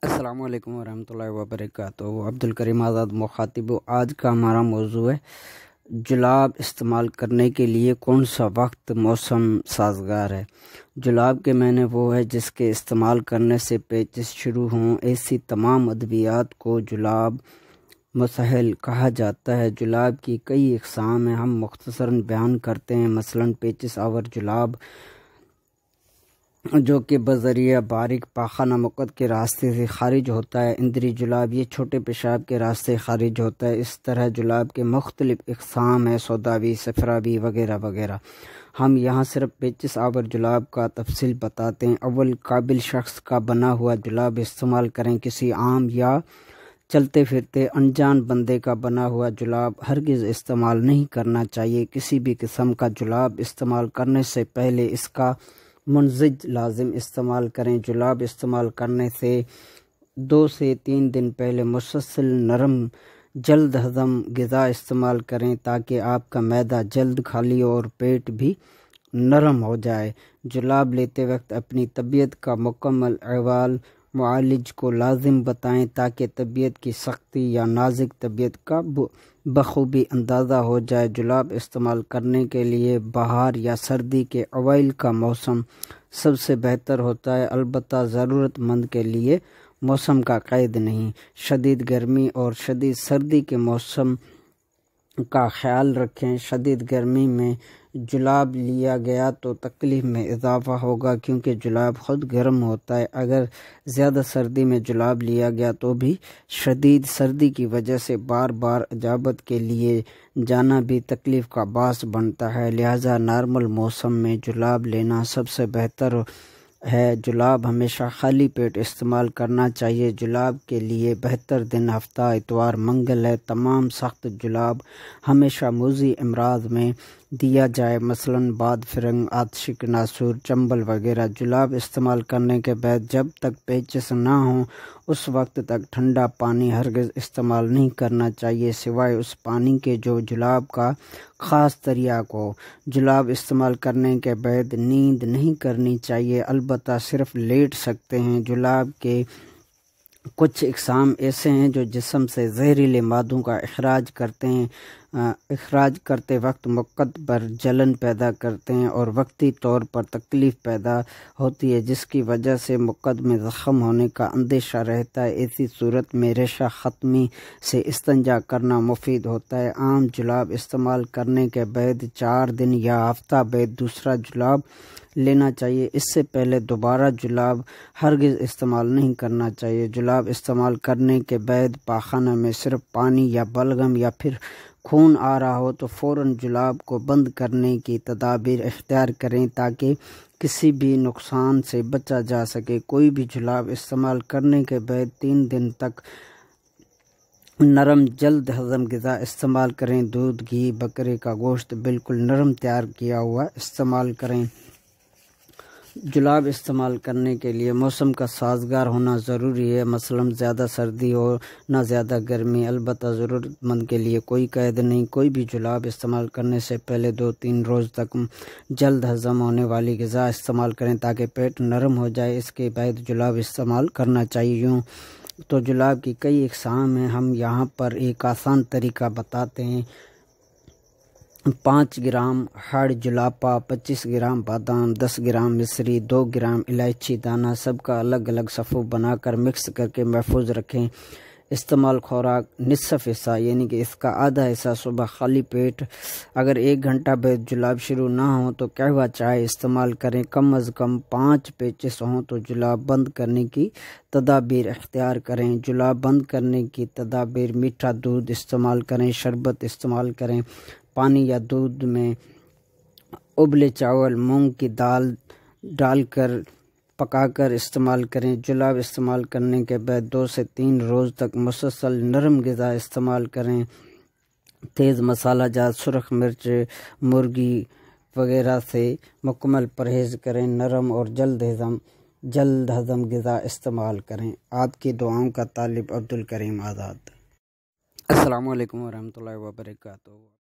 السلام علیکم ورحمۃ اللہ وبرکاتہ۔ عبدالکریم آزاد مخاطب، آج کا ہمارا موضوع ہے جلاب استعمال کرنے کے لیے کون سا وقت موسم سازگار ہے۔ جلاب کے معنی وہ ہے جس کے استعمال کرنے سے پیچس شروع ہوں۔ ایسی تمام ادویات کو جلاب مسحل کہا جاتا ہے۔ جلاب کی کئی اقسام ہیں، ہم مختصراً بیان کرتے ہیں۔ مثلاً پیچس آور جلاب جو کہ بذریعہ باریک پاخانہ مقد کے راستے سے خارج ہوتا ہے۔ اندری جلاب یہ چھوٹے پیشاب کے راستے خارج ہوتا ہے۔ اس طرح جلاب کے مختلف اقسام ہیں، سوداوی، صفراوی وغیرہ وغیرہ۔ ہم یہاں صرف پیچس آور جلاب کا تفصیل بتاتے ہیں۔ اول، قابل شخص کا بنا ہوا جلاب استعمال کریں۔ کسی عام یا چلتے پھرتے انجان بندے کا بنا ہوا جلاب ہرگز استعمال نہیں کرنا چاہیے۔ کسی بھی قسم کا جلاب استعمال کرنے سے پہلے اس کا منضج لازم استعمال کریں۔ جلاب استعمال کرنے سے 2 سے 3 دن پہلے مسلسل نرم جلد ہضم غذا استعمال کریں تاکہ آپ کا معدہ جلد خالی اور پیٹ بھی نرم ہو جائے۔ جلاب لیتے وقت اپنی طبیعت کا مکمل احوال معالج کو لازم بتائیں تاکہ طبیعت کی سختی یا نازک طبیعت کا بخوبی اندازہ ہو جائے۔ جلاب استعمال کرنے کے لیے بہار یا سردی کے اوائل کا موسم سب سے بہتر ہوتا ہے، البتہ ضرورت مند کے لیے موسم کا قید نہیں۔ شدید گرمی اور شدید سردی کے موسم کا خیال رکھیں۔ شدید گرمی میں جلاب لیا گیا تو تکلیف میں اضافہ ہوگا کیونکہ جلاب خود گرم ہوتا ہے۔ اگر زیادہ سردی میں جلاب لیا گیا تو بھی شدید سردی کی وجہ سے بار بار اجابت کے لیے جانا بھی تکلیف کا باعث بنتا ہے، لہذا نارمل موسم میں جلاب لینا سب سے بہتر ہے۔ جلاب ہمیشہ خالی پیٹ استعمال کرنا چاہیے۔ جلاب کے لیے بہتر دن ہفتہ اتوار منگل ہے۔ تمام سخت جلاب ہمیشہ موذی امراض میں دیا جائے، مثلاً باد فرنگ، آتشک ناسور، چنبل وغیرہ۔ جلاب استعمال کرنے کے بعد جب تک پیچس نہ ہوں اس وقت تک ٹھنڈا پانی ہرگز استعمال نہیں کرنا چاہیے سوائے اس پانی کے جو جلاب کا خاص تریاق ہو۔ جلاب استعمال کرنے کے بعد نیند نہیں کرنی چاہیے، البتہ صرف لیٹ سکتے ہیں۔ جلاب کے کچھ اقسام ایسے ہیں جو جسم سے زہریلے مادوں کا اخراج کرتے ہیں، اخراج کرتے وقت مقد پر جلن پیدا کرتے ہیں اور وقتی طور پر تکلیف پیدا ہوتی ہے جس کی وجہ سے مقد میں زخم ہونے کا اندیشہ رہتا ہے۔ ایسی صورت میں ریشہ ختمی سے استنجا کرنا مفید ہوتا ہے۔ عام جلاب استعمال کرنے کے بعد 4 دن یا ہفتہ بعد دوسرا جلاب لینا چاہیے، اس سے پہلے دوبارہ جلاب ہرگز استعمال نہیں کرنا چاہیے۔ جلاب استعمال کرنے کے بعد پاخانہ میں صرف پانی یا بلغم یا پھر خون آ رہا ہو تو فوراً جلاب کو بند کرنے کی تدابیر اختیار کریں تاکہ کسی بھی نقصان سے بچا جا سکے۔ کوئی بھی جلاب استعمال کرنے کے بعد 3 دن تک نرم جلد ہضم غذا استعمال کریں۔ دودھ، گھی، بکرے کا گوشت بالکل نرم تیار کیا ہوا استعمال کریں۔ جلاب استعمال کرنے کے لیے موسم کا سازگار ہونا ضروری ہے، مثلاً زیادہ سردی ہو نہ زیادہ گرمی، البتہ ضرورت مند کے لیے کوئی قید نہیں۔ کوئی بھی جلاب استعمال کرنے سے پہلے 2-3 روز تک جلد ہضم ہونے والی غذا استعمال کریں تاکہ پیٹ نرم ہو جائے، اس کے بعد جلاب استعمال کرنا چاہیے۔ یوں تو جلاب کی کئی اقسام ہیں، ہم یہاں پر ایک آسان طریقہ بتاتے ہیں۔ 5 گرام ہڑ جلاپا، 25 گرام بادام، 10 گرام مصری، 2 گرام الائچی دانہ، سب کا الگ الگ صفو بنا کر مکس کر کے محفوظ رکھیں۔ استعمال خوراک نصف حصہ یعنی کہ اس کا آدھا حصہ صبح خالی پیٹ، اگر 1 گھنٹہ بعد جلاب شروع نہ ہوں تو قہوہ چائے استعمال کریں۔ کم از کم 5 پیچس ہوں تو جلاب بند کرنے کی تدابیر اختیار کریں۔ جلاب بند کرنے کی تدابیر: میٹھا دودھ استعمال کریں، شربت استعمال کریں، پانی یا دودھ میں ابلے چاول، مونگ کی دال ڈال کر پکا کر استعمال کریں۔ جلاب استعمال کرنے کے بعد 2 سے 3 روز تک مسلسل نرم غذا استعمال کریں۔ تیز مسالہ جات، سرخ مرچ، مرغی وغیرہ سے مکمل پرہیز کریں۔ نرم اور جلد ہضم غذا استعمال کریں۔ آپ کی دعاؤں کا طالب، عبدالکریم آزاد۔ السلام علیکم ورحمۃ اللہ وبرکاتہ۔